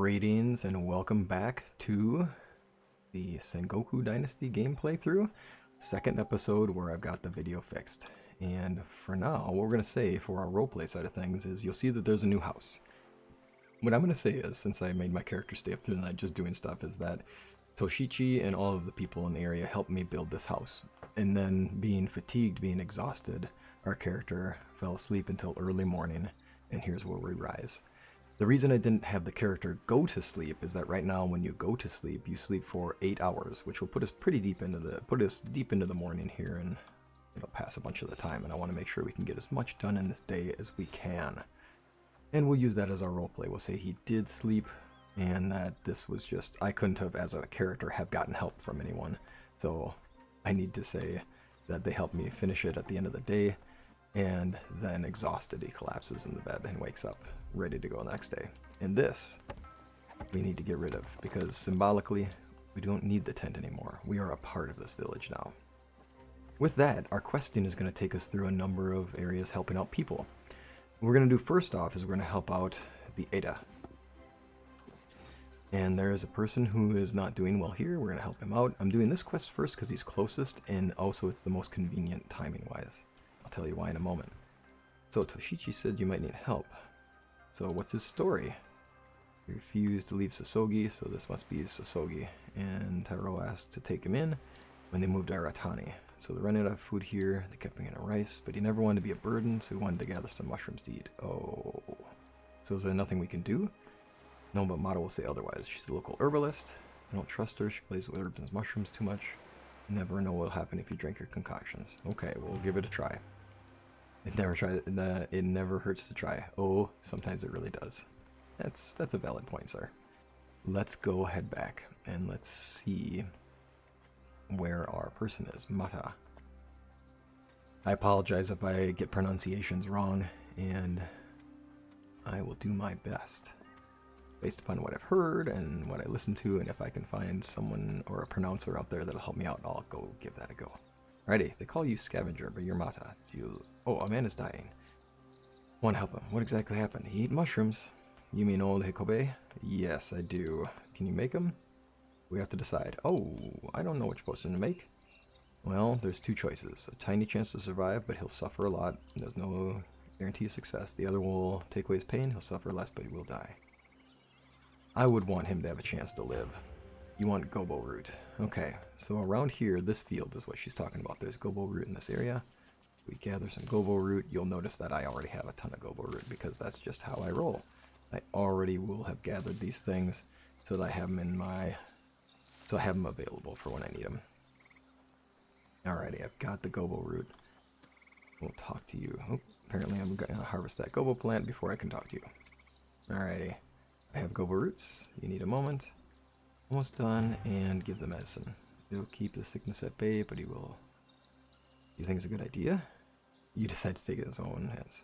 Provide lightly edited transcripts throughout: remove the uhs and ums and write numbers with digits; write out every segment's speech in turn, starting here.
Greetings and welcome back to the Sengoku Dynasty game playthrough. Second episode where I've got the video fixed. And for now, what we're going to say for our roleplay side of things is you'll see that there's a new house. What I'm going to say is, since I made my character stay up through the night just doing stuff, is that Toshichi and all of the people in the area helped me build this house. And then being fatigued, being exhausted, our character fell asleep until early morning, and here's where we rise. The reason I didn't have the character go to sleep is that right now when you go to sleep, you sleep for 8 hours, which will put us deep into the morning here, and it'll pass a bunch of the time, and I want to make sure we can get as much done in this day as we can. And we'll use that as our roleplay. We'll say he did sleep, and that this was just, I couldn't have, as a character, have gotten help from anyone. So I need to say that they helped me finish it at the end of the day, and then exhausted, he collapses in the bed and wakes up ready to go the next day. And this we need to get rid of, because symbolically we don't need the tent anymore. We are a part of this village now. With that, our questing is going to take us through a number of areas helping out people. What we're going to do first off is we're going to help out the Ada. And there is a person who is not doing well here. We're going to help him out. I'm doing this quest first because he's closest, and also it's the most convenient timing wise. I'll tell you why in a moment. So Toshichi said you might need help. So what's his story? He refused to leave Sosogi, so this must be Sosogi. And Taro asked to take him in when they moved to Aratani. So they're running out of food here. They kept bringing in rice, but he never wanted to be a burden, so he wanted to gather some mushrooms to eat. Oh. So is there nothing we can do? No, but Mata will say otherwise. She's a local herbalist. I don't trust her. She plays with herbs and mushrooms too much. You never know what'll happen if you drink her concoctions. Okay, we'll give it a try. It never hurts to try. Oh, sometimes it really does. That's a valid point, sir. Let's go head back and let's see where our person is. Mata. I apologize if I get pronunciations wrong, and I will do my best based upon what I've heard and what I listened to, and if I can find someone or a pronouncer out there that'll help me out, I'll go give that a go. Alrighty, they call you Scavenger, but you're Mata. Oh, a man is dying. Want to help him. What exactly happened? He ate mushrooms. You mean old Hikobe? Yes, I do. Can you make them? We have to decide. Oh, I don't know which potion to make. Well, there's two choices. A tiny chance to survive, but he'll suffer a lot. There's no guarantee of success. The other will take away his pain. He'll suffer less, but he will die. I would want him to have a chance to live. You want gobo root. Okay, so around here, this field is what she's talking about. There's gobo root in this area. We gather some gobo root. You'll notice that I already have a ton of gobo root because that's just how I roll. I already will have gathered these things so that I have them in my... so I have them available for when I need them. Alrighty, I've got the gobo root. We'll talk to you. Oh, apparently I'm going to harvest that gobo plant before I can talk to you. Alrighty. I have gobo roots. You need a moment. Almost done, and give the medicine. It'll keep the sickness at bay, but he will... You think it's a good idea? You decide to take it in his own hands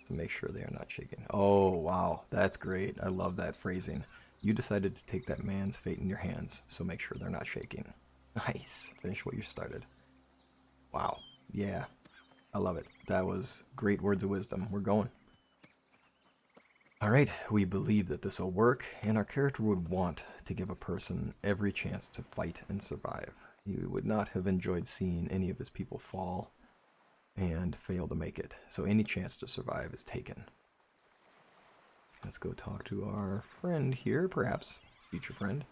to make sure they are not shaken. Oh, wow. That's great. I love that phrasing. You decided to take that man's fate in your hands, so make sure they're not shaking. Nice. Finish what you started. Wow. Yeah. I love it. That was great words of wisdom. We're going. Alright, we believe that this will work, and our character would want to give a person every chance to fight and survive. He would not have enjoyed seeing any of his people fall and fail to make it, so any chance to survive is taken. Let's go talk to our friend here, perhaps future friend.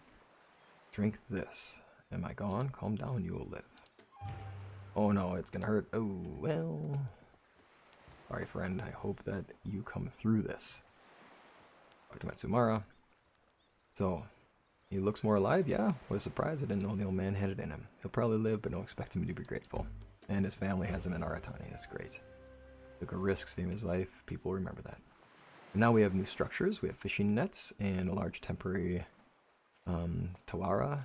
Drink this. Am I gone? Calm down, you will live. Oh no, it's gonna hurt. Oh, well. Sorry, friend, I hope that you come through this. Talk to Matsumara. So, he looks more alive? Yeah, what a surprise. I didn't know the old man had it in him. He'll probably live, but don't expect him to be grateful. And his family has him in Aratani. That's great. Took a risk, saving his life. People remember that. And now we have new structures. We have fishing nets and a large temporary Tawara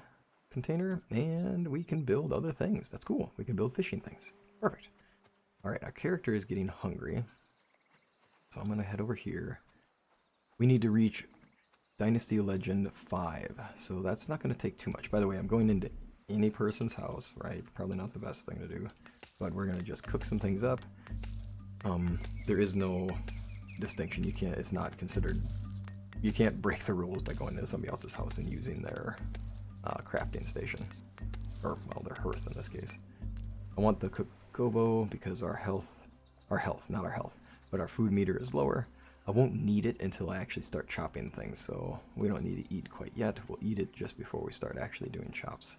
container. And we can build other things. That's cool. We can build fishing things. Perfect. Alright, our character is getting hungry. So I'm going to head over here. We need to reach Dynasty Legend 5, so that's not going to take too much. By the way, I'm going into any person's house, right? Probably not the best thing to do, but we're going to just cook some things up. There is no distinction. You can't, it's not considered You can't break the rules by going to somebody else's house and using their crafting station. Or, well, their hearth in this case. I want the Kokobo because our health, not our health, but our food meter is lower. I won't need it until I actually start chopping things, so we don't need to eat quite yet. We'll eat it just before we start actually doing chops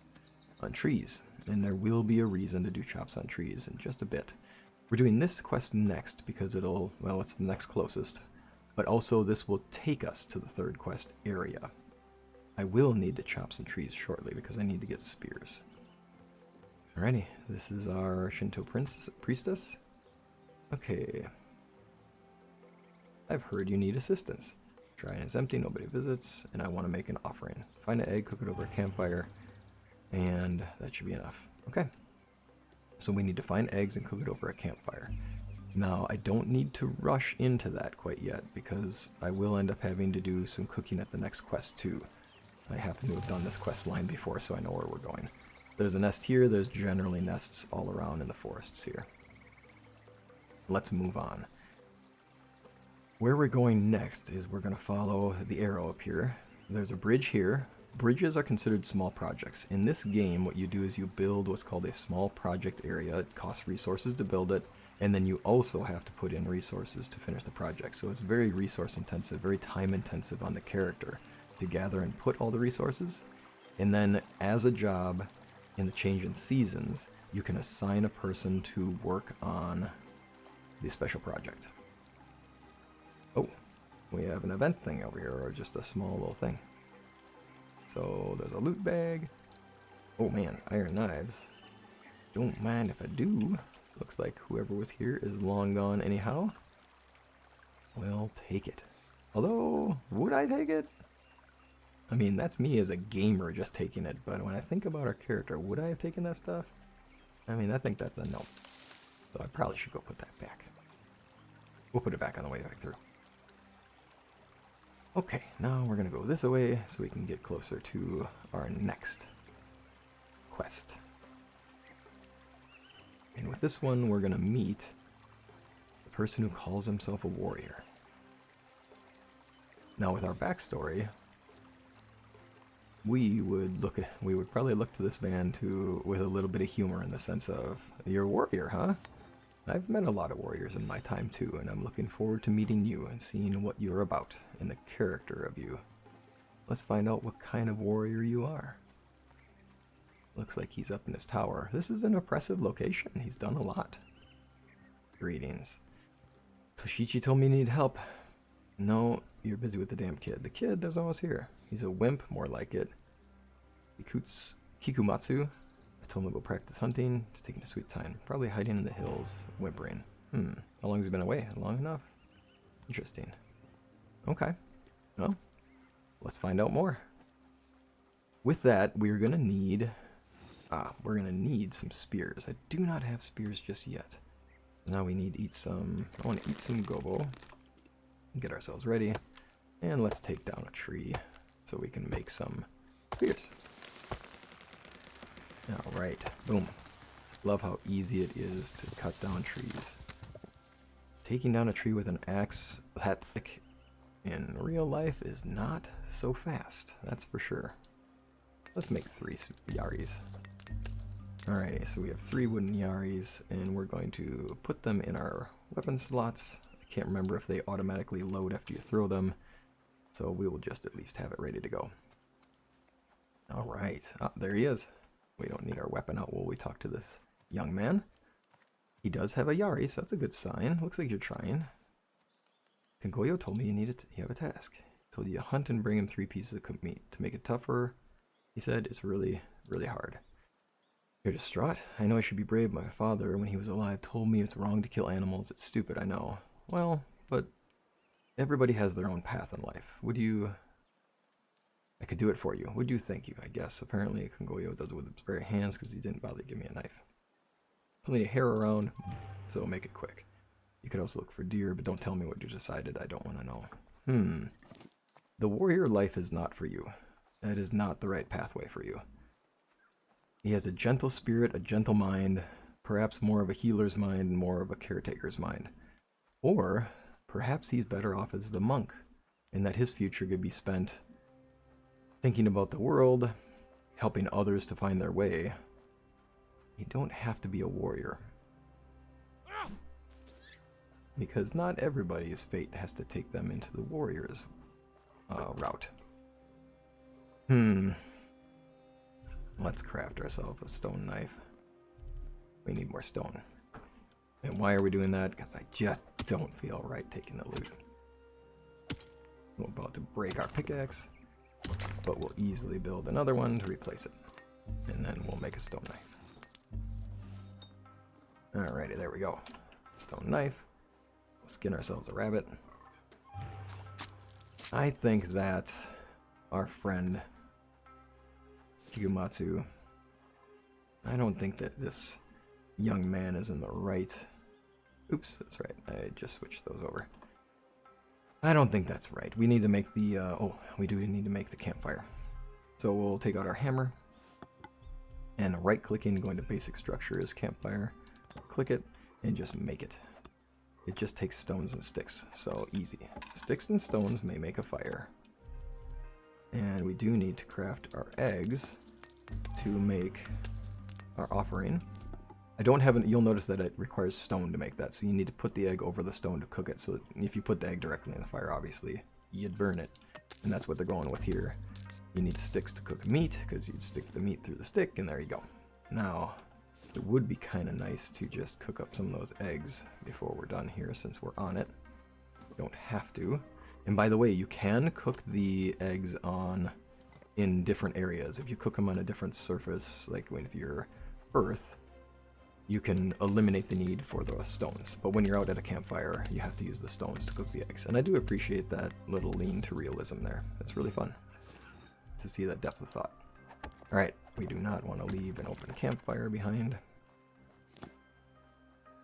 on trees. And there will be a reason to do chops on trees in just a bit. We're doing this quest next because it'll, well, it's the next closest. But also this will take us to the third quest area. I will need to chop some trees shortly because I need to get spears. Alrighty, this is our Shinto priestess. Okay. I've heard you need assistance. Shrine is empty, nobody visits, and I want to make an offering. Find an egg, cook it over a campfire, and that should be enough. Okay. So we need to find eggs and cook it over a campfire. Now, I don't need to rush into that quite yet, because I will end up having to do some cooking at the next quest too. I happen to have done this quest line before, so I know where we're going. There's a nest here, there's generally nests all around in the forests here. Let's move on. Where we're going next is we're going to follow the arrow up here. There's a bridge here. Bridges are considered small projects. In this game, what you do is you build what's called a small project area. It costs resources to build it, and then you also have to put in resources to finish the project. So it's very resource intensive, very time intensive on the character to gather and put all the resources. And then as a job in the change in seasons, you can assign a person to work on the special project. Oh, we have an event thing over here, or just a small little thing. So there's a loot bag. Oh man, iron knives. Don't mind if I do. Looks like whoever was here is long gone anyhow. We'll take it. Although, would I take it? I mean, that's me as a gamer just taking it, but when I think about our character, would I have taken that stuff? I mean, I think that's a no. So I probably should go put that back. We'll put it back on the way back through. Okay, now we're going to go this way so we can get closer to our next quest. And with this one, we're going to meet the person who calls himself a warrior. Now with our backstory, we would probably look to this man with a little bit of humor in the sense of, you're a warrior, huh? I've met a lot of warriors in my time too, and I'm looking forward to meeting you and seeing what you're about and the character of you. Let's find out what kind of warrior you are. Looks like he's up in his tower. This is an oppressive location. He's done a lot. Greetings. Toshichi told me you need help. No, you're busy with the damn kid. The kid is almost here. He's a wimp, more like it. Kikumatsu. I told him to go practice hunting. He's taking a sweet time. Probably hiding in the hills, whimpering. How long has he been away? Long enough? Interesting. Okay. Well, let's find out more. With that, we're gonna need some spears. I do not have spears just yet. Now we need to eat some. I want to eat some gobo. Get ourselves ready, and let's take down a tree so we can make some spears. Alright, boom. Love how easy it is to cut down trees. Taking down a tree with an axe that thick in real life is not so fast, that's for sure. Let's make 3 yaris. Alrighty, so we have 3 wooden yaris, and we're going to put them in our weapon slots. I can't remember if they automatically load after you throw them, so we will just at least have it ready to go. Alright, there he is. We don't need our weapon out while we talk to this young man. He does have a yari, so that's a good sign. Looks like you're trying. Kengoyo told me you have a task. He told you to hunt and bring him 3 pieces of cooked meat. To make it tougher, he said, it's really, really hard. You're distraught? I know I should be brave. My father, when he was alive, told me it's wrong to kill animals. It's stupid, I know. Well, but everybody has their own path in life. I could do it for you. Would you? Thank you, I guess. Apparently, Kengoyo does it with his bare hands because he didn't bother to give me a knife. Plenty of hair around, so make it quick. You could also look for deer, but don't tell me what you decided. I don't want to know. The warrior life is not for you. That is not the right pathway for you. He has a gentle spirit, a gentle mind, perhaps more of a healer's mind and more of a caretaker's mind. Or perhaps he's better off as the monk and that his future could be spent thinking about the world, helping others to find their way. You don't have to be a warrior. Because not everybody's fate has to take them into the warrior's route. Let's craft ourselves a stone knife. We need more stone. And why are we doing that? Because I just don't feel right taking the loot. We're about to break our pickaxe, but we'll easily build another one to replace it. And then we'll make a stone knife. Alrighty, there we go. Stone knife. We'll skin ourselves a rabbit. I think that our friend Kikumatsu, I don't think that this young man is in the right... Oops, that's right. I just switched those over. I don't think that's right. We need to make the... we do need to make the campfire. So we'll take out our hammer. And right-clicking, going to basic structure is campfire. Click it, and just make it. It just takes stones and sticks, so easy. Sticks and stones may make a fire. And we do need to craft our eggs to make our offering. I don't have an... You'll notice that it requires stone to make that, so you need to put the egg over the stone to cook it. So if you put the egg directly in the fire, obviously, you'd burn it. And that's what they're going with here. You need sticks to cook meat, because you'd stick the meat through the stick, and there you go. Now, it would be kind of nice to just cook up some of those eggs before we're done here, since we're on it. You don't have to. And by the way, you can cook the eggs in different areas. If you cook them on a different surface, like with your earth, you can eliminate the need for the stones. But when you're out at a campfire, you have to use the stones to cook the eggs. And I do appreciate that little lean to realism there. It's really fun to see that depth of thought. Alright, we do not want to leave an open campfire behind.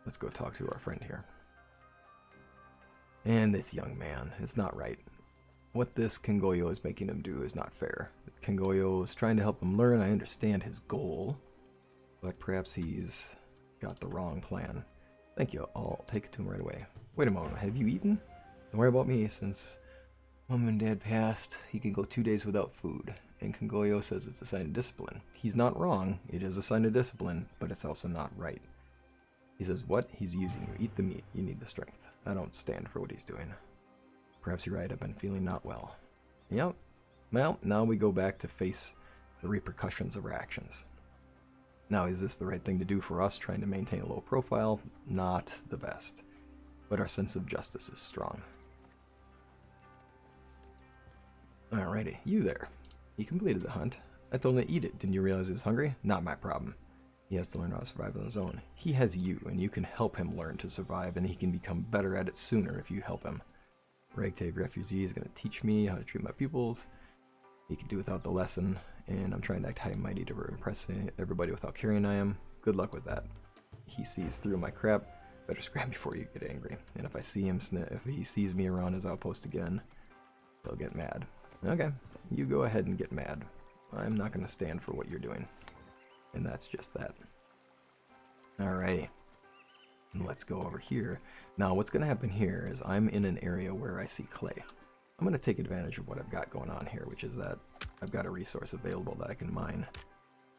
Let's go talk to our friend here. And this young man, it's not right. What this Kengoyo is making him do is not fair. Kengoyo is trying to help him learn. I understand his goal, but perhaps he's got the wrong plan. Thank you. I'll take it to him right away. Wait a moment. Have you eaten? Don't worry about me. Since Mom and Dad passed, he can go 2 days without food. And Kengoyo says it's a sign of discipline. He's not wrong. It is a sign of discipline, but it's also not right. He says, what? He's using you. Eat the meat. You need the strength. I don't stand for what he's doing. Perhaps you're right. I've been feeling not well. Yep. Well, now we go back to face the repercussions of our actions. Now, is this the right thing to do for us, trying to maintain a low profile? Not the best. But our sense of justice is strong. Alrighty, you there. He completed the hunt. I told him to eat it. Didn't you realize he was hungry? Not my problem. He has to learn how to survive on his own. He has you, and you can help him learn to survive, and he can become better at it sooner if you help him. Ragtag Refugee is going to teach me how to treat my pupils. He can do without the lesson, and I'm trying to act high and mighty to impress everybody without caring I am. Good luck with that. He sees through my crap. Better scram before you get angry. And if I see him, if he sees me around his outpost again, he'll get mad. Okay, you go ahead and get mad. I'm not going to stand for what you're doing. And that's just that. Alrighty. Let's go over here. Now, what's going to happen here is I'm in an area where I see clay. I'm going to take advantage of what I've got going on here, which is that I've got a resource available that I can mine,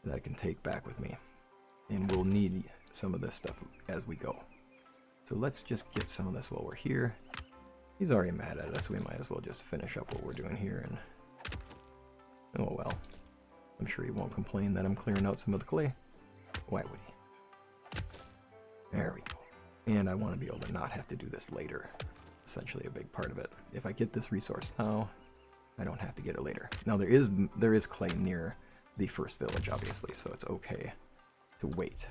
that I can take back with me. And we'll need some of this stuff as we go. So let's just get some of this while we're here. He's already mad at us. We might as well just finish up what we're doing here. And oh well. I'm sure he won't complain that I'm clearing out some of the clay. Why would he? There we go. And I want to be able to not have to do this later. Essentially a big part of it. If I get this resource now, I don't have to get it later. Now there is clay near the first village, obviously, so it's okay to wait.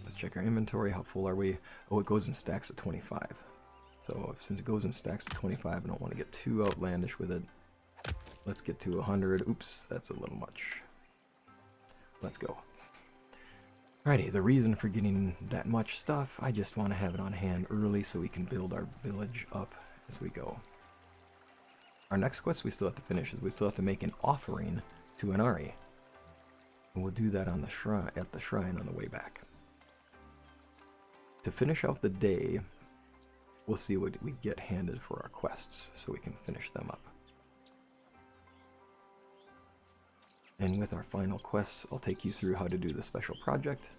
Let's check our inventory. How full are we? Oh, it goes in stacks of 25. So since it goes in stacks of 25, I don't want to get too outlandish with it. Let's get to 100. Oops, that's a little much. Let's go. Alrighty, the reason for getting that much stuff, I just want to have it on hand early so we can build our village up as we go. Our next quest we still have to finish is we still have to make an offering to Inari. And we'll do that on the shrine, at the shrine on the way back. To finish out the day, we'll see what we get handed for our quests so we can finish them up. And with our final quests, I'll take you through how to do the special project.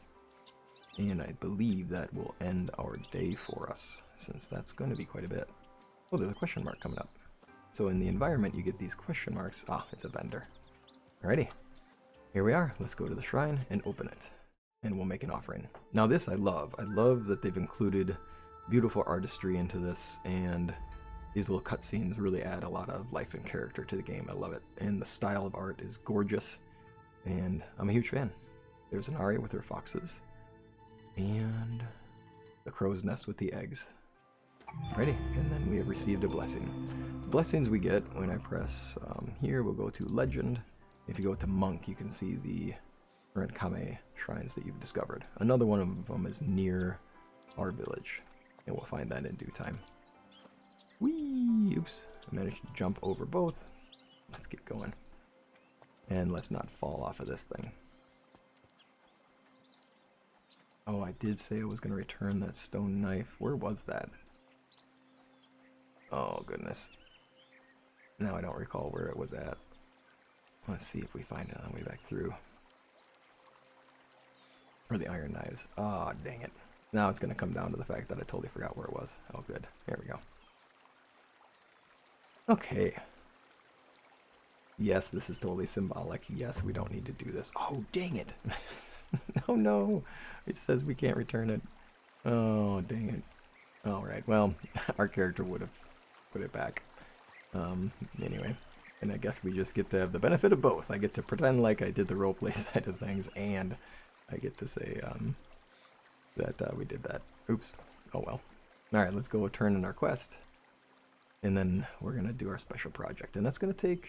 And I believe that will end our day for us, since that's going to be quite a bit. Oh, there's a question mark coming up. So in the environment, you get these question marks. Ah, it's a vendor. Alrighty. Here we are. Let's go to the shrine and open it. And we'll make an offering. Now this I love. I love that they've included beautiful artistry into this, and these little cutscenes really add a lot of life and character to the game. I love it. And the style of art is gorgeous, and I'm a huge fan. There's an Aria with her foxes, and the crow's nest with the eggs. Ready, and then we have received a blessing. The blessings we get when I press here, we'll go to Legend. If you go to Monk, you can see the Kame shrines that you've discovered. Another one of them is near our village, and we'll find that in due time. Whee! Oops, I managed to jump over both. Let's get going. And let's not fall off of this thing. Oh, I did say I was going to return that stone knife. Where was that? Oh, goodness. Now I don't recall where it was at. Let's see if we find it on the way back through. Or the iron knives. Oh, dang it. Now it's going to come down to the fact that I totally forgot where it was. Oh, good. There we go. Okay. Yes, this is totally symbolic. Yes, we don't need to do this. Oh, dang it. Oh, no. It says we can't return it. Oh, dang it. Alright, well, our character would have put it back. Anyway. And I guess we just get to have the benefit of both. I get to pretend like I did the roleplay side of things, and I get to say that we did that. Oops. Oh well. Alright, let's go turn in our quest. And then we're going to do our special project. And that's going to take...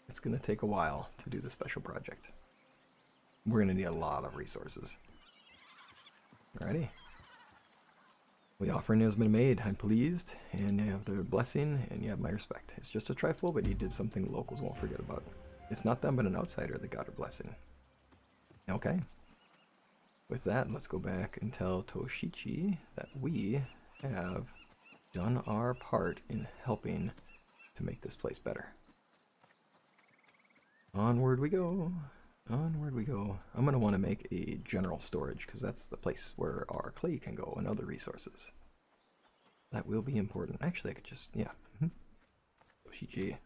It's going to take a while to do the special project. We're going to need a lot of resources. Alrighty. The offering has been made. I'm pleased, and you have the blessing, and you have my respect. It's just a trifle, but you did something the locals won't forget about. It's not them, but an outsider that got her blessing. Okay. With that, let's go back and tell Toshichi that we have done our part in helping to make this place better. Onward we go. Onward we go. I'm going to want to make a general storage, because that's the place where our clay can go and other resources. That will be important. Actually, I could just, yeah. Yoshiji.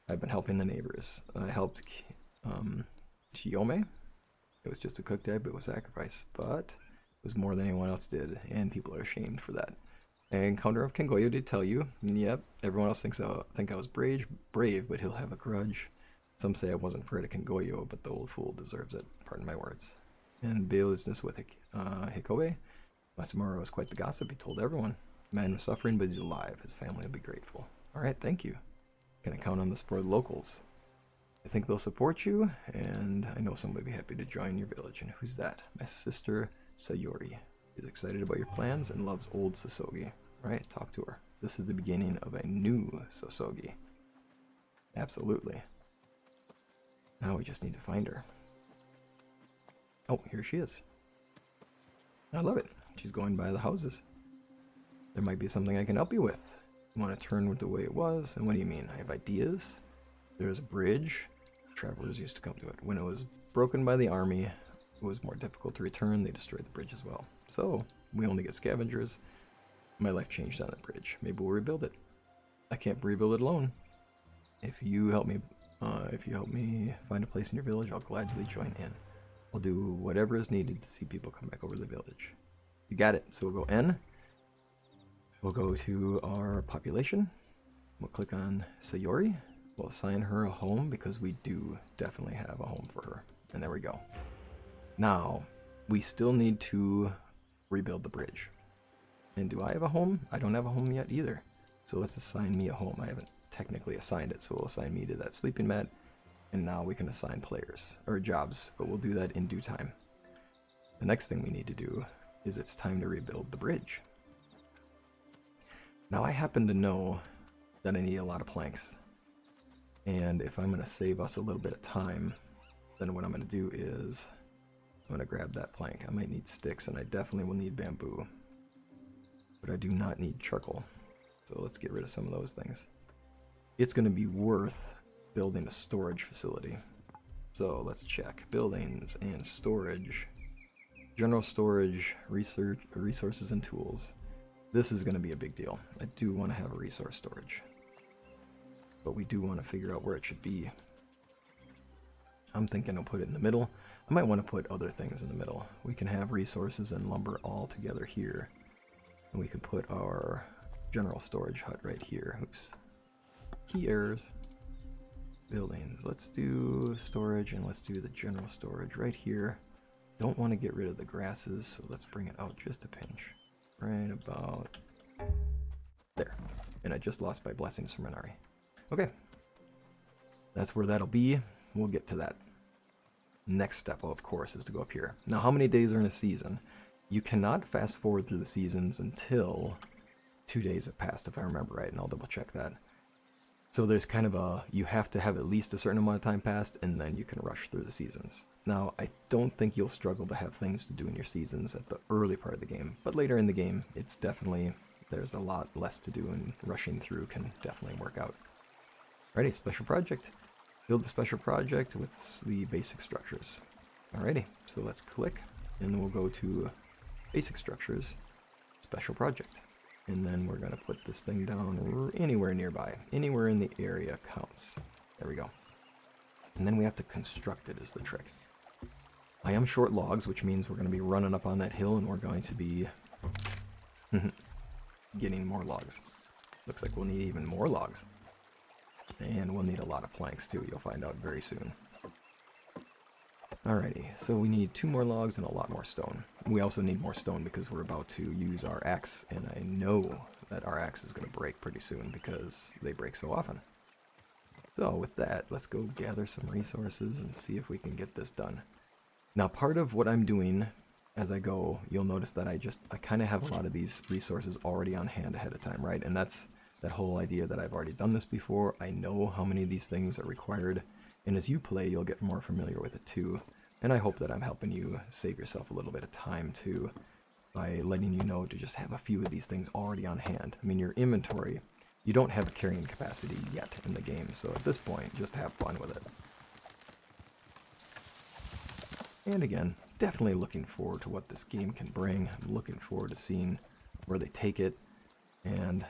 I've been helping the neighbors. I helped Chiyome. It was just a cooked egg, but it was sacrifice. But it was more than anyone else did, and people are ashamed for that. And Counter of Kengoyo did tell you, yep, everyone else think I was brave, but he'll have a grudge. Some say I wasn't afraid of Kengoyo, but the old fool deserves it. Pardon my words. And business with Hikobe. Masamura was quite the gossip. He told everyone. The man was suffering, but he's alive. His family will be grateful. Alright, thank you. Can I count on the support of the locals? I think they'll support you, and I know someone will be happy to join your village. And who's that? My sister, Sayori. She's excited about your plans and loves old Sosogi. Alright, talk to her. This is the beginning of a new Sosogi. Absolutely. Now we just need to find her. Oh, here she is. I love it. She's going by the houses. There might be something I can help you with. You want to turn with the way it was? And what do you mean? I have ideas. There's a bridge. Travelers used to come to it. When it was broken by the army, it was more difficult to return. They destroyed the bridge as well. So, we only get scavengers. My life changed on that bridge. Maybe we'll rebuild it. I can't rebuild it alone. If you help me find a place in your village, I'll gladly join in. I'll do whatever is needed to see people come back over to the village. You got it. So we'll go N. We'll go to our population. We'll click on Sayori. We'll assign her a home because we do definitely have a home for her. And there we go. Now, we still need to rebuild the bridge. And do I have a home? I don't have a home yet either. So let's assign me a home. I haven't technically assigned it, so we'll assign me to that sleeping mat. And now we can assign players, or jobs, but we'll do that in due time. The next thing we need to do is it's time to rebuild the bridge. Now I happen to know that I need a lot of planks. And if I'm going to save us a little bit of time, then what I'm going to do is I'm going to grab that plank. I might need sticks, and I definitely will need bamboo. but I do not need charcoal. So let's get rid of some of those things. It's going to be worth building a storage facility. So let's check buildings and storage. General storage, research, resources and tools. This is going to be a big deal. I do want to have a resource storage, but we do want to figure out where it should be. I'm thinking I'll put it in the middle. I might want to put other things in the middle. We can have resources and lumber all together here, and we could put our general storage hut right here. Oops. Key errors. Buildings. Let's do storage, and let's do the general storage right here. Don't want to get rid of the grasses, so let's bring it out just a pinch. Right about there. And I just lost my blessings from Renari. Okay. That's where that'll be. We'll get to that. Next step, of course, is to go up here. Now, how many days are in a season? You cannot fast forward through the seasons until 2 days have passed, if I remember right, and I'll double check that. So there's kind of a, you have to have at least a certain amount of time passed, and then you can rush through the seasons. Now, I don't think you'll struggle to have things to do in your seasons at the early part of the game, but later in the game, it's definitely, there's a lot less to do, and rushing through can definitely work out. Alrighty, special project. Build a special project with the basic structures. Alrighty, so let's click, and then we'll go to basic structures, special project. And then we're going to put this thing down anywhere nearby. Anywhere in the area counts. There we go. And then we have to construct it is the trick. I am short logs, which means we're going to be running up on that hill, and we're going to be getting more logs. Looks like we'll need even more logs. And we'll need a lot of planks too, you'll find out very soon. Alrighty, so we need 2 more logs and a lot more stone. We also need more stone because we're about to use our axe, and I know that our axe is going to break pretty soon because they break so often. So with that, let's go gather some resources and see if we can get this done. Now, part of what I'm doing as I go, you'll notice that I kind of have a lot of these resources already on hand ahead of time, right? And that's that whole idea that I've already done this before. I know how many of these things are required, and as you play, you'll get more familiar with it too. And I hope that I'm helping you save yourself a little bit of time too, by letting you know to just have a few of these things already on hand. I mean, your inventory, you don't have a carrying capacity yet in the game, so at this point, just have fun with it. And again, definitely looking forward to what this game can bring. I'm looking forward to seeing where they take it, and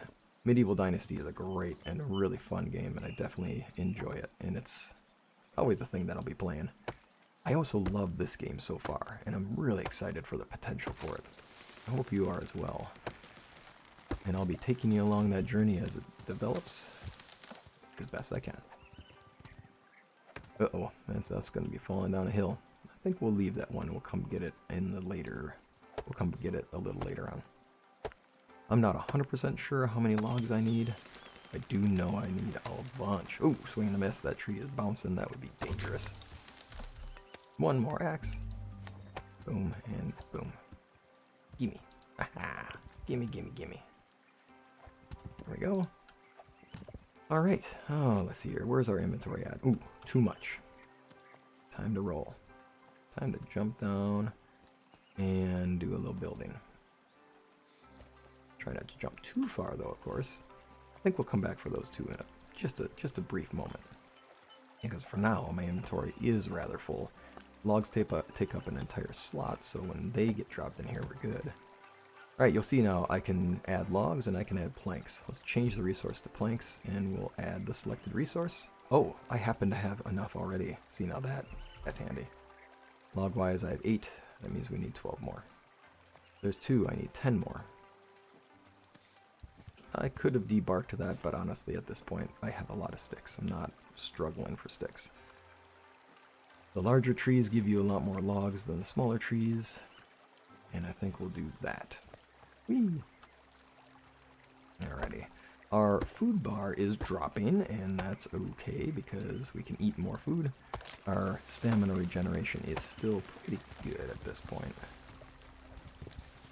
Medieval Dynasty is a great and really fun game, and I definitely enjoy it, and it's always a thing that I'll be playing. I also love this game so far, and I'm really excited for the potential for it. I hope you are as well. And I'll be taking you along that journey as it develops as best I can. Uh-oh, that's going to be falling down a hill. I think we'll leave that one. We'll come get it we'll come get it a little later on. I'm not 100% sure how many logs I need. I do know I need a bunch. Oh, swing and a miss. That tree is bouncing. That would be dangerous. One more axe. Boom and boom. Gimme. Aha. Gimme, gimme, gimme. There we go. Alright. Oh, let's see here. Where's our inventory at? Ooh, too much. Time to roll. Time to jump down and do a little building. Try not to jump too far though, of course. I think we'll come back for those two in just a brief moment. Because for now, my inventory is rather full. Logs take up an entire slot, so when they get dropped in here, we're good. Alright, you'll see now I can add logs and I can add planks. Let's change the resource to planks, and we'll add the selected resource. Oh, I happen to have enough already. See, now that's handy. Log-wise, I have 8. That means we need 12 more. There's 2. I need 10 more. I could have debarked that, but honestly, at this point, I have a lot of sticks. I'm not struggling for sticks. The larger trees give you a lot more logs than the smaller trees, and I think we'll do that. Whee! Alrighty. Our food bar is dropping, and that's okay because we can eat more food. Our stamina regeneration is still pretty good at this point.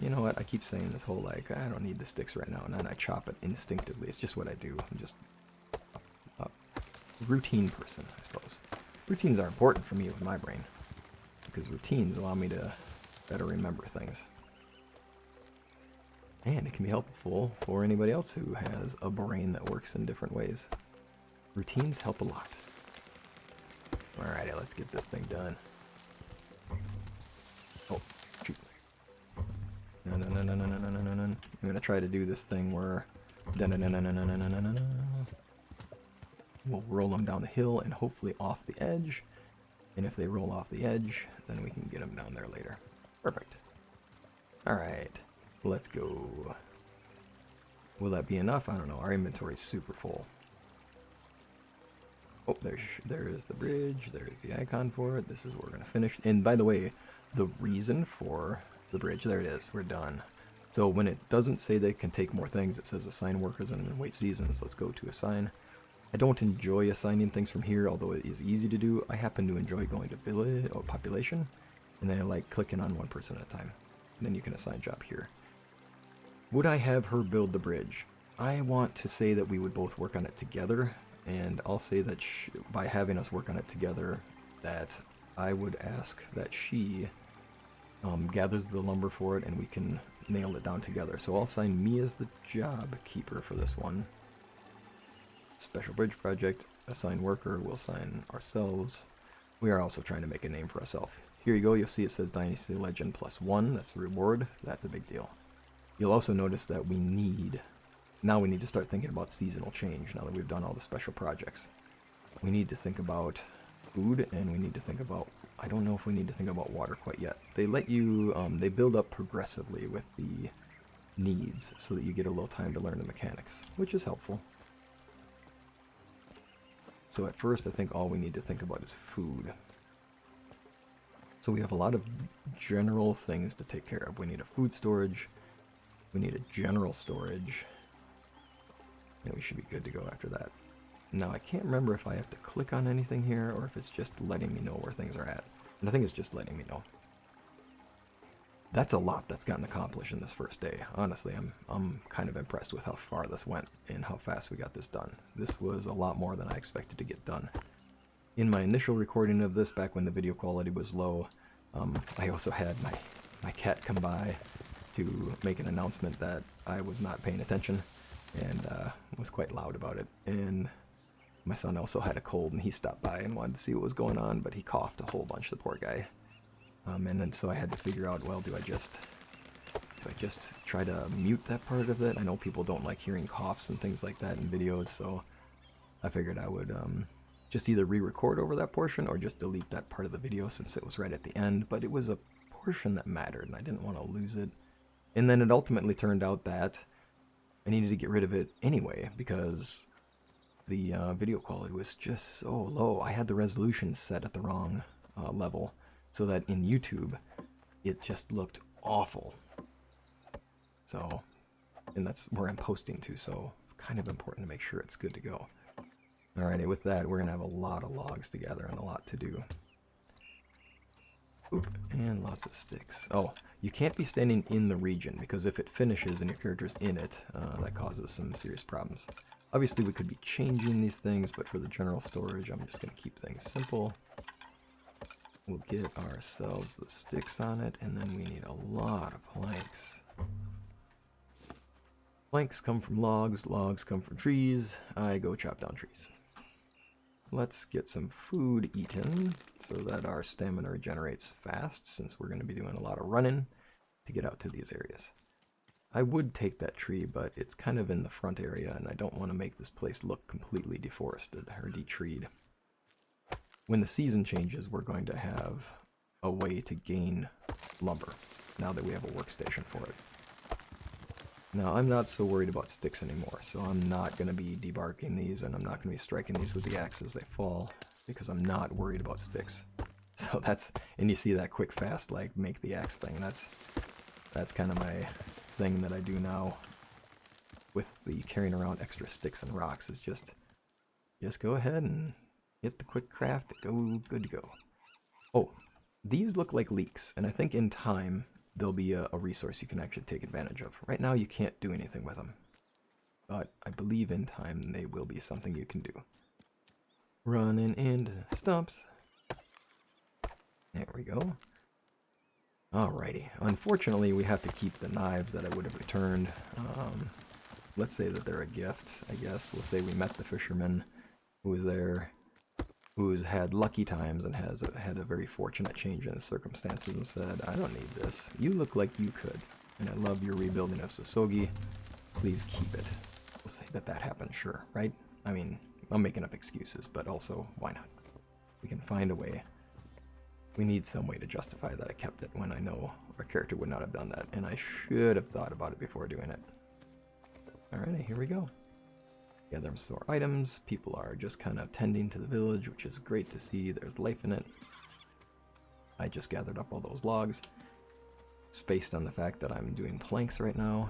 You know what? I keep saying this whole, like, I don't need the sticks right now, and then I chop it instinctively. It's just what I do. I'm just a routine person, I suppose. Routines are important for me with my brain, because routines allow me to better remember things. And it can be helpful for anybody else who has a brain that works in different ways. Routines help a lot. Alrighty, let's get this thing done. Oh, shoot. No. I'm gonna try to do this thing where we'll roll them down the hill and hopefully off the edge. And if they roll off the edge, then we can get them down there later. Perfect. Alright, let's go. Will that be enough? I don't know. Our inventory's super full. Oh, there's the bridge. There's the icon for it. This is where we're going to finish. And by the way, the reason for the bridge, there it is. We're done. So when it doesn't say they can take more things, it says assign workers and wait seasons. Let's go to assign. I don't enjoy assigning things from here, although it is easy to do. I happen to enjoy going to village or population, and then I like clicking on one person at a time. And then you can assign job here. Would I have her build the bridge? I want to say that we would both work on it together, and I'll say that by having us work on it together, that I would ask that she gathers the lumber for it and we can nail it down together. So I'll assign me as the job keeper for this one. Special bridge project, assign worker, we'll assign ourselves. We are also trying to make a name for ourselves. Here you go, you'll see it says Dynasty Legend +1, that's the reward, that's a big deal. You'll also notice that we need to start thinking about seasonal change now that we've done all the special projects. We need to think about food, and we need to think about, I don't know if we need to think about water quite yet. They let you, they build up progressively with the needs so that you get a little time to learn the mechanics, which is helpful. So at first I think all we need to think about is food. So we have a lot of general things to take care of. We need a food storage, we need a general storage, and we should be good to go after that. Now I can't remember if I have to click on anything here or if it's just letting me know where things are at. And I think it's just letting me know. That's a lot that's gotten accomplished in this first day. Honestly, I'm kind of impressed with how far this went and how fast we got this done. This was a lot more than I expected to get done. In my initial recording of this, back when the video quality was low, I also had my cat come by to make an announcement that I was not paying attention, and was quite loud about it. And my son also had a cold, and he stopped by and wanted to see what was going on, but he coughed a whole bunch, the poor guy. And then so I had to figure out, well, do I just try to mute that part of it? I know people don't like hearing coughs and things like that in videos, so I figured I would just either re-record over that portion or just delete that part of the video since it was right at the end. But it was a portion that mattered, and I didn't want to lose it. And then it ultimately turned out that I needed to get rid of it anyway because the video quality was just so low. I had the resolution set at the wrong level, so that in YouTube it just looked awful. So, and that's where I'm posting to, so kind of important to make sure it's good to go. Alrighty, with that, we're gonna have a lot of logs to gather and a lot to do. Oop, and lots of sticks. Oh, you can't be standing in the region, because if it finishes and your character's in it, that causes some serious problems. Obviously we could be changing these things, but for the general storage, I'm just gonna keep things simple. We'll get ourselves the sticks on it, and then we need a lot of planks. Planks come from logs, logs come from trees. I go chop down trees. Let's get some food eaten so that our stamina regenerates fast, since we're going to be doing a lot of running to get out to these areas. I would take that tree, but it's kind of in the front area, and I don't want to make this place look completely deforested or detreed. When the season changes, we're going to have a way to gain lumber, now that we have a workstation for it. Now, I'm not so worried about sticks anymore, so I'm not going to be debarking these, and I'm not going to be striking these with the axe as they fall, because I'm not worried about sticks. So that's, and you see that quick, fast, like, make the axe thing. That's kind of my thing that I do now with the carrying around extra sticks and rocks, is just go ahead and hit the quick craft, go, good to go. Oh, these look like leeks, and I think in time there'll be a resource you can actually take advantage of. Right now you can't do anything with them, but I believe in time they will be something you can do. Running into stumps. There we go. Alrighty. Unfortunately, we have to keep the knives that I would have returned. Let's say that they're a gift, I guess. We'll say we met the fisherman who was there, who's had lucky times and has had a very fortunate change in his circumstances and said, I don't need this. You look like you could. And I love your rebuilding of Sosogi. Please keep it. We'll say that that happened, sure, right? I mean, I'm making up excuses, but also, why not? We can find a way. We need some way to justify that I kept it when I know our character would not have done that, and I should have thought about it before doing it. Alright, here we go. Gather and store items. People are just kind of tending to the village, which is great to see. There's life in it. I just gathered up all those logs. It's based on the fact that I'm doing planks right now.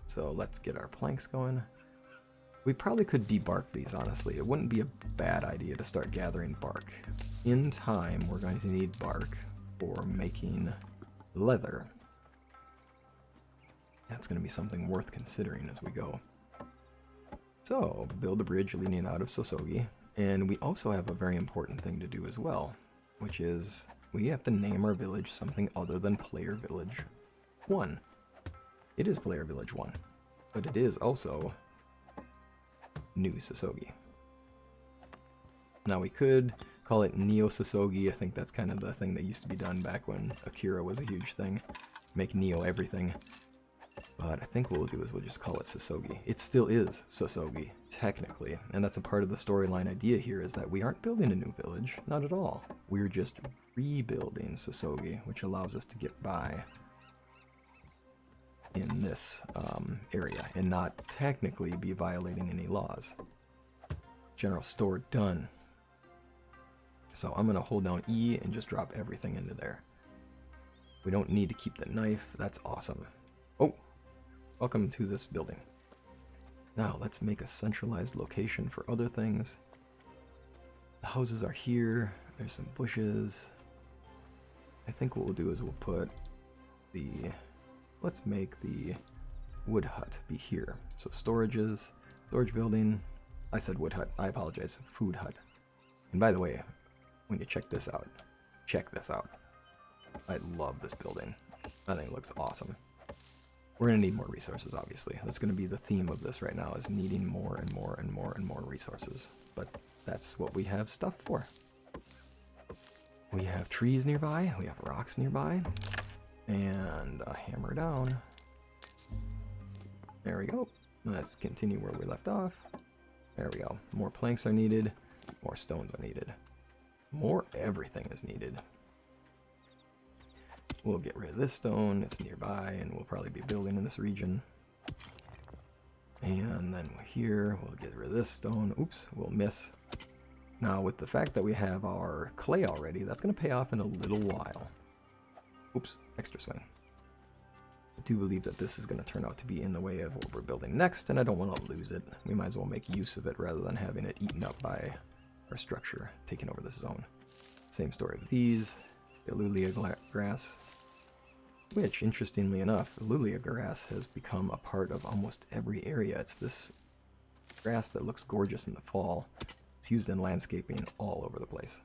So let's get our planks going. We probably could debark these, honestly. It wouldn't be a bad idea to start gathering bark. In time, we're going to need bark for making leather. That's going to be something worth considering as we go. So, build a bridge leading out of Sosogi. And we also have a very important thing to do as well, which is we have to name our village something other than Player Village 1. It is Player Village 1, but it is also New Sosogi. Now we could call it Neo Sosogi. I think that's kind of the thing that used to be done back when Akira was a huge thing. Make Neo everything. But I think what we'll do is we'll just call it Sosogi. It still is Sosogi, technically. And that's a part of the storyline idea here, is that we aren't building a new village. Not at all. We're just rebuilding Sosogi, which allows us to get by in this area and not technically be violating any laws. General store done. So I'm going to hold down E and just drop everything into there. We don't need to keep the knife. That's awesome. Oh, welcome to this building. Now let's make a centralized location for other things. The houses are here. There's some bushes. I think what we'll do is we'll put the... Let's make the wood hut be here. So storage building. I said wood hut. I apologize. Food hut. And by the way, when you check this out, I love this building. I think it looks awesome. We're going to need more resources, obviously. That's going to be the theme of this right now, is needing more and more and more and more resources. But that's what we have stuff for. We have trees nearby. We have rocks nearby. And a hammer down. There we go. Let's continue where we left off. There we go. More planks are needed. More stones are needed. More everything is needed. We'll get rid of this stone. It's nearby, and we'll probably be building in this region. And then here, we'll get rid of this stone. Oops, we'll miss. Now, with the fact that we have our clay already, that's going to pay off in a little while. Oops, extra swing. I do believe that this is going to turn out to be in the way of what we're building next, and I don't want to lose it. We might as well make use of it rather than having it eaten up by our structure taking over this zone. Same story with these. The Lulia grass, which, interestingly enough, Lulia grass has become a part of almost every area. It's this grass that looks gorgeous in the fall. It's used in landscaping all over the place.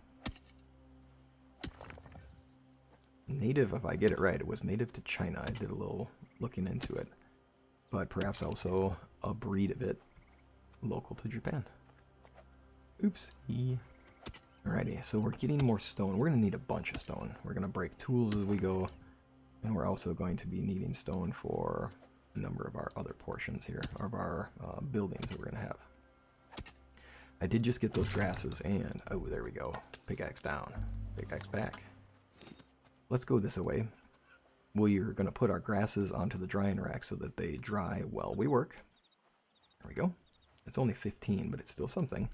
Native, if I get it right, it was native to China. I did a little looking into it. But perhaps also a breed of it local to Japan. Oops. Alrighty, so we're getting more stone. We're going to need a bunch of stone. We're going to break tools as we go. And we're also going to be needing stone for a number of our other portions here, of our buildings that we're going to have. I did just get those grasses, and, oh, there we go. Pickaxe down, pickaxe back. Let's go this way. We're going to put our grasses onto the drying rack so that they dry while we work. There we go. It's only 15, but it's still something.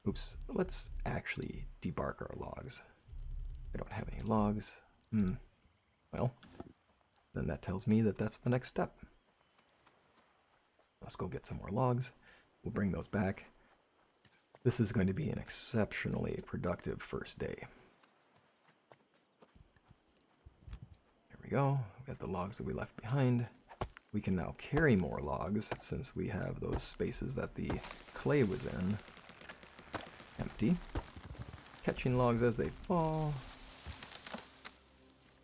Oops, let's actually debark our logs. I don't have any logs. Well, then that tells me that that's the next step. Let's go get some more logs. We'll bring those back. This is going to be an exceptionally productive first day. There we go. We got the logs that we left behind. We can now carry more logs since we have those spaces that the clay was in empty. Catching logs as they fall.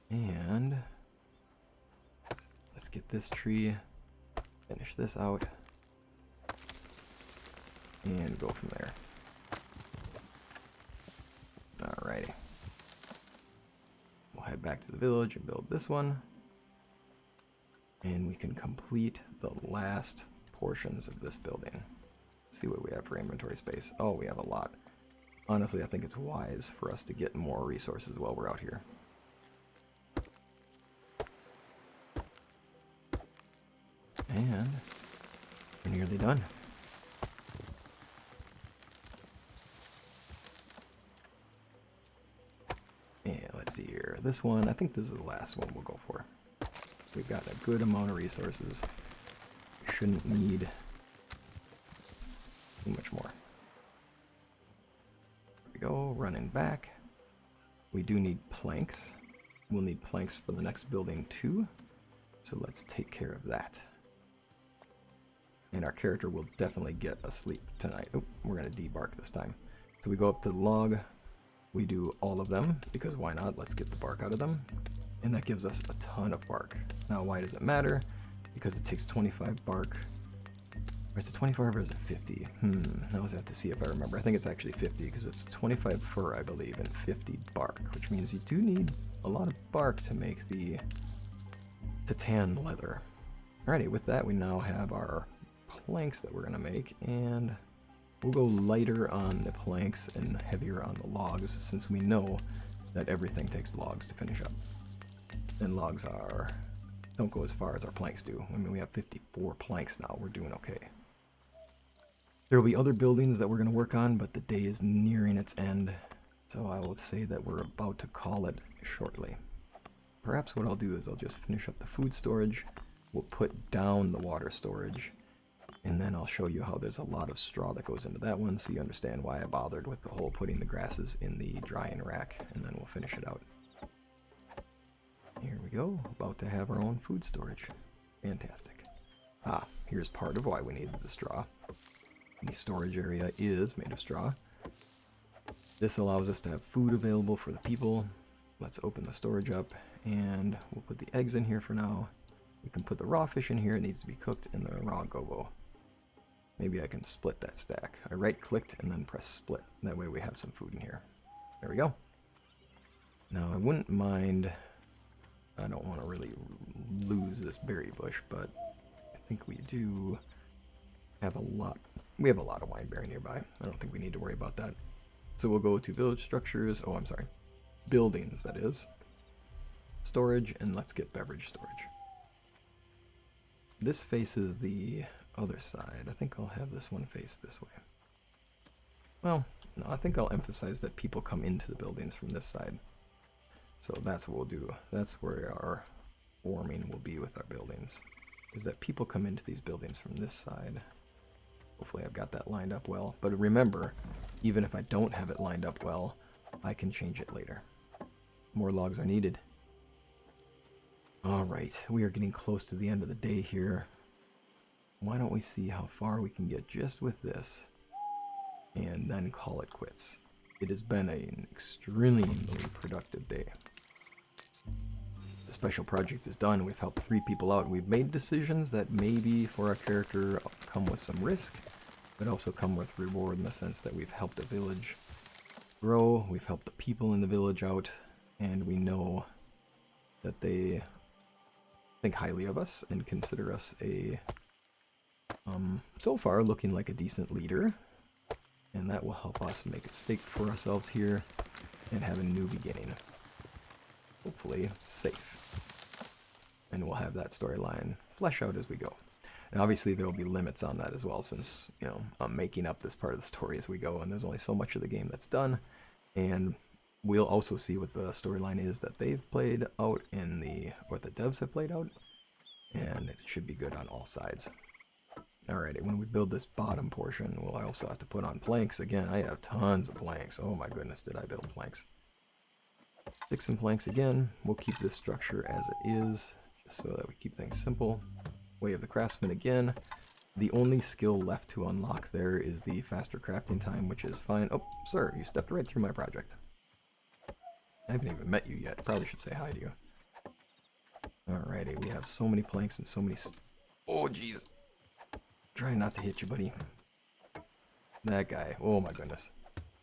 And let's get this tree, finish this out, and go from there. Alrighty. We'll head back to the village and build this one. And we can complete the last portions of this building. Let's see what we have for inventory space. Oh, we have a lot. Honestly, I think it's wise for us to get more resources while we're out here. And we're nearly done. And let's see here. This one, I think this is the last one we'll go for. We've got a good amount of resources. We shouldn't need too much more. There we go, running back. We do need planks. We'll need planks for the next building too. So let's take care of that. And our character will definitely get asleep tonight. Oh, we're going to debark this time. So we go up to the log. We do all of them, because why not? Let's get the bark out of them. And that gives us a ton of bark. Now, why does it matter? Because it takes 25 bark. Or is it 25 or is it 50? Now I have to see if I remember. I think it's actually 50, because it's 25 fur, I believe, and 50 bark, which means you do need a lot of bark to make the tan leather. Alrighty, with that, we now have our planks that we're going to make, and we'll go lighter on the planks and heavier on the logs, since we know that everything takes logs to finish up. And logs don't go as far as our planks do. I mean, we have 54 planks now. We're doing okay. There will be other buildings that we're going to work on, but the day is nearing its end, so I will say that we're about to call it shortly. Perhaps what I'll do is I'll just finish up the food storage. We'll put down the water storage. And then I'll show you how there's a lot of straw that goes into that one, so you understand why I bothered with the whole putting the grasses in the drying rack, and then we'll finish it out. Here we go, about to have our own food storage. Fantastic. Here's part of why we needed the straw. The storage area is made of straw. This allows us to have food available for the people. Let's open the storage up, and we'll put the eggs in here for now. We can put the raw fish in here, it needs to be cooked in the raw gobo. Maybe I can split that stack. I right-clicked and then press split. That way we have some food in here. There we go. Now I wouldn't mind... I don't want to really lose this berry bush, but I think we do have a lot. We have a lot of wineberry nearby. I don't think we need to worry about that. So we'll go to village structures. Oh, I'm sorry. Buildings, that is. Storage, and let's get beverage storage. This faces the other side. I think I'll have this one face this way. Well, no, I think I'll emphasize that people come into the buildings from this side. So that's what we'll do. That's where our warming will be with our buildings. Is that people come into these buildings from this side. Hopefully I've got that lined up well. But remember, even if I don't have it lined up well, I can change it later. More logs are needed. Alright, we are getting close to the end of the day here. Why don't we see how far we can get just with this, and then call it quits. It has been an extremely productive day. The special project is done. We've helped 3 people out. We've made decisions that maybe for our character come with some risk, but also come with reward in the sense that we've helped a village grow, we've helped the people in the village out, and we know that they think highly of us and consider us a, so far, looking like a decent leader. And that will help us make a stake for ourselves here and have a new beginning. Hopefully safe. And we'll have that storyline flesh out as we go. And obviously there will be limits on that as well, since, you know, I'm making up this part of the story as we go, and there's only so much of the game that's done. And we'll also see what the storyline is that they've played out in what the devs have played out. And it should be good on all sides. Alrighty, when we build this bottom portion, we'll also have to put on planks. Again, I have tons of planks. Oh my goodness, did I build planks. Stick some planks again. We'll keep this structure as it is, just so that we keep things simple. Way of the Craftsman again. The only skill left to unlock there is the faster crafting time, which is fine. Oh, sir, you stepped right through my project. I haven't even met you yet. Probably should say hi to you. Alrighty, we have so many planks and so many... Oh, jeez. Trying not to hit you, buddy. That guy. Oh, my goodness.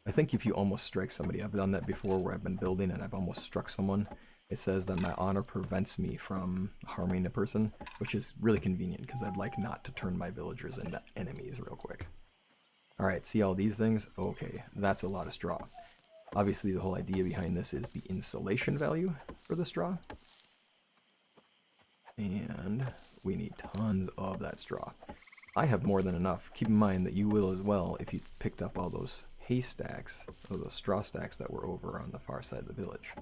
I think if you almost strike somebody, I've done that before where I've been building and I've almost struck someone. It says that my honor prevents me from harming a person, which is really convenient because I'd like not to turn my villagers into enemies real quick. Alright, see all these things? Okay, that's a lot of straw. Obviously, the whole idea behind this is the insulation value for the straw. And we need tons of that straw. I have more than enough. Keep in mind that you will as well if you picked up all those hay stacks, or those straw stacks that were over on the far side of the village,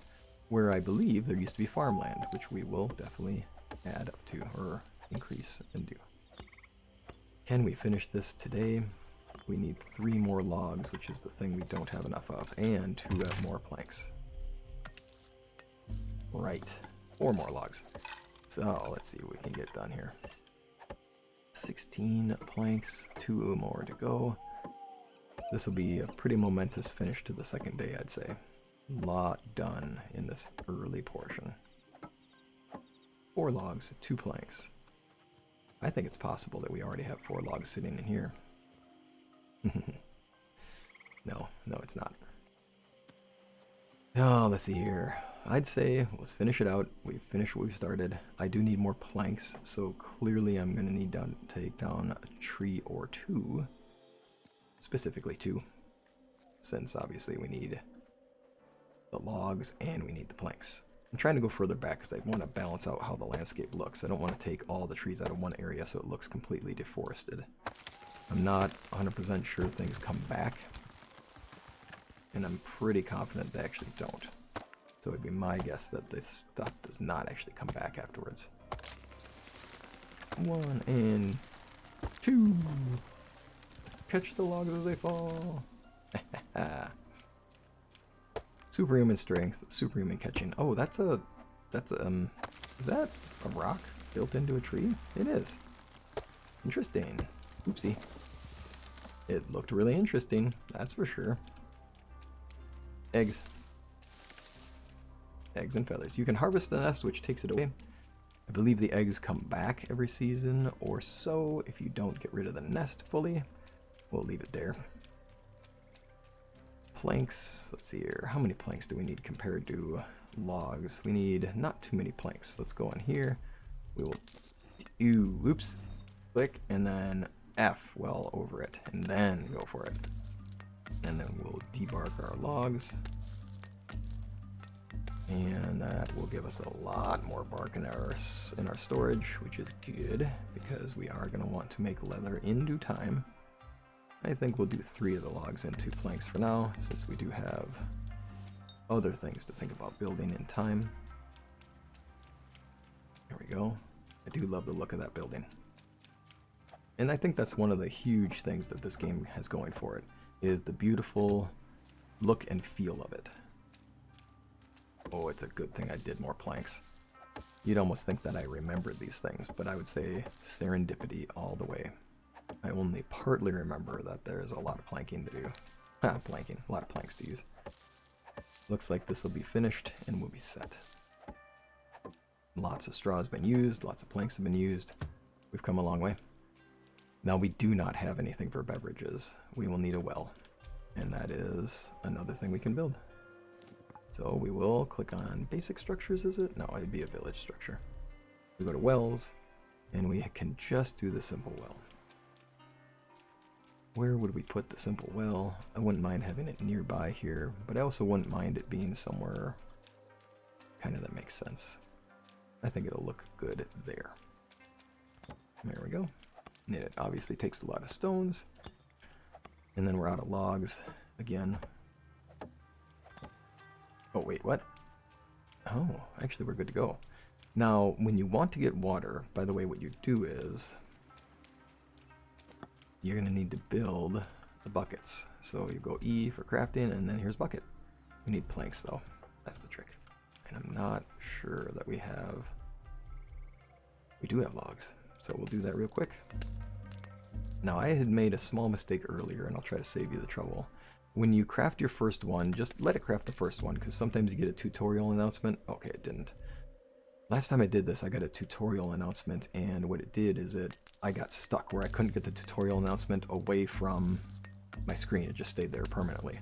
where I believe there used to be farmland, which we will definitely add up to, or increase and do. Can we finish this today? We need 3 more logs, which is the thing we don't have enough of, and 2 have more planks. Right, 4 more logs. So let's see what we can get done here. 16 planks, 2 more to go. This will be a pretty momentous finish to the second day, I'd say. Lot done in this early portion. 4 logs, 2 planks. I think it's possible that we already have 4 logs sitting in here. No, it's not. Oh, let's see here. I'd say let's finish it out. We've finished what we started. I do need more planks, so clearly I'm going to need to take down a tree or 2. Specifically 2. Since obviously we need the logs and we need the planks. I'm trying to go further back because I want to balance out how the landscape looks. I don't want to take all the trees out of one area so it looks completely deforested. I'm not 100% sure things come back. And I'm pretty confident they actually don't. So it'd be my guess that this stuff does not actually come back afterwards. 1 and 2. Catch the logs as they fall. Superhuman strength, superhuman catching. Oh, that's a, is that a rock built into a tree? It is. Interesting. Oopsie. It looked really interesting, that's for sure. Eggs. Eggs and feathers. You can harvest the nest, which takes it away. I believe the eggs come back every season or so if you don't get rid of the nest fully. We'll leave it there. Planks. Let's see here. How many planks do we need compared to logs? We need not too many planks. Let's go in here. We will do, oops, click, and then F well over it, and then go for it. And then we'll debark our logs. And that will give us a lot more bark in our storage, which is good, because we are going to want to make leather in due time. I think we'll do 3 of the logs and 2 planks for now, since we do have other things to think about building in time. There we go. I do love the look of that building. And I think that's one of the huge things that this game has going for it, is the beautiful look and feel of it. Oh, it's a good thing I did more planks. You'd almost think that I remembered these things, but I would say serendipity all the way. I only partly remember that there's a lot of planking to do. Planking, a lot of planks to use. Looks like this will be finished and we'll be set. Lots of straw has been used, lots of planks have been used. We've come a long way. Now we do not have anything for beverages. We will need a well, and that is another thing we can build. So we will click on basic structures, is it? No, it'd be a village structure. We go to wells, and we can just do the simple well. Where would we put the simple well? I wouldn't mind having it nearby here, but I also wouldn't mind it being somewhere kind of that makes sense. I think it'll look good there. There we go. And it obviously takes a lot of stones. And then we're out of logs again. Oh, wait, what? Oh, actually we're good to go. Now, when you want to get water, by the way, what you do is you're going to need to build the buckets. So you go E for crafting, and then here's bucket. We need planks, though. That's the trick. And I'm not sure that we have... We do have logs, so we'll do that real quick. Now, I had made a small mistake earlier, and I'll try to save you the trouble. When you craft your first one, just let it craft the first one, because sometimes you get a tutorial announcement. Okay, it didn't. Last time I did this, I got a tutorial announcement, and what it did is I got stuck where I couldn't get the tutorial announcement away from my screen. It just stayed there permanently.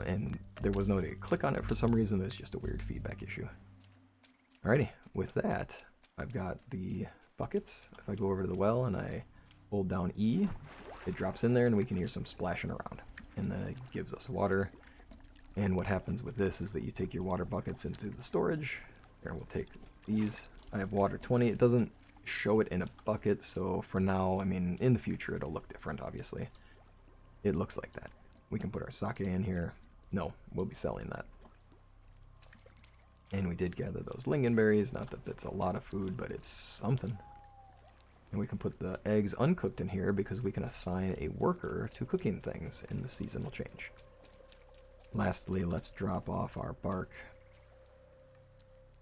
And there was no way to click on it for some reason. There's just a weird feedback issue. Alrighty, with that, I've got the buckets. If I go over to the well and I hold down E, it drops in there and we can hear some splashing around. And then it gives us water. And what happens with this is that you take your water buckets into the storage. Here, we'll take these. I have water 20. It doesn't show it in a bucket, so for now, I mean, in the future, it'll look different, obviously. It looks like that. We can put our sake in here. No, we'll be selling that. And we did gather those lingonberries. Not that that's a lot of food, but it's something. And we can put the eggs uncooked in here because we can assign a worker to cooking things, and the season will change. Lastly, let's drop off our bark.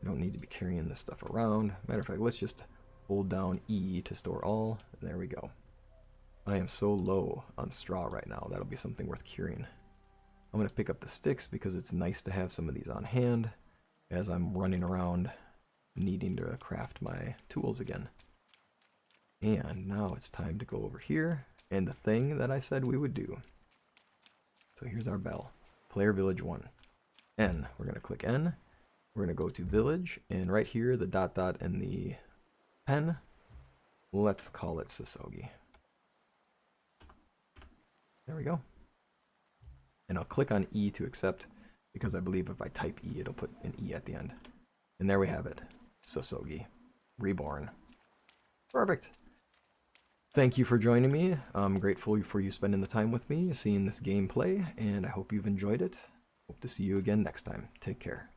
We don't need to be carrying this stuff around. Matter of fact, let's just hold down E to store all. And there we go. I am so low on straw right now. That'll be something worth curing. I'm going to pick up the sticks because it's nice to have some of these on hand as I'm running around needing to craft my tools again. And now it's time to go over here and the thing that I said we would do. So here's our bell. Player Village 1. N. We're going to click N. We're going to go to Village, and right here, the dot dot and the pen, let's call it Sosogi. There we go. And I'll click on E to accept, because I believe if I type E, it'll put an E at the end. And there we have it. Sosogi. Reborn. Perfect. Thank you for joining me. I'm grateful for you spending the time with me, seeing this gameplay, and I hope you've enjoyed it. Hope to see you again next time. Take care.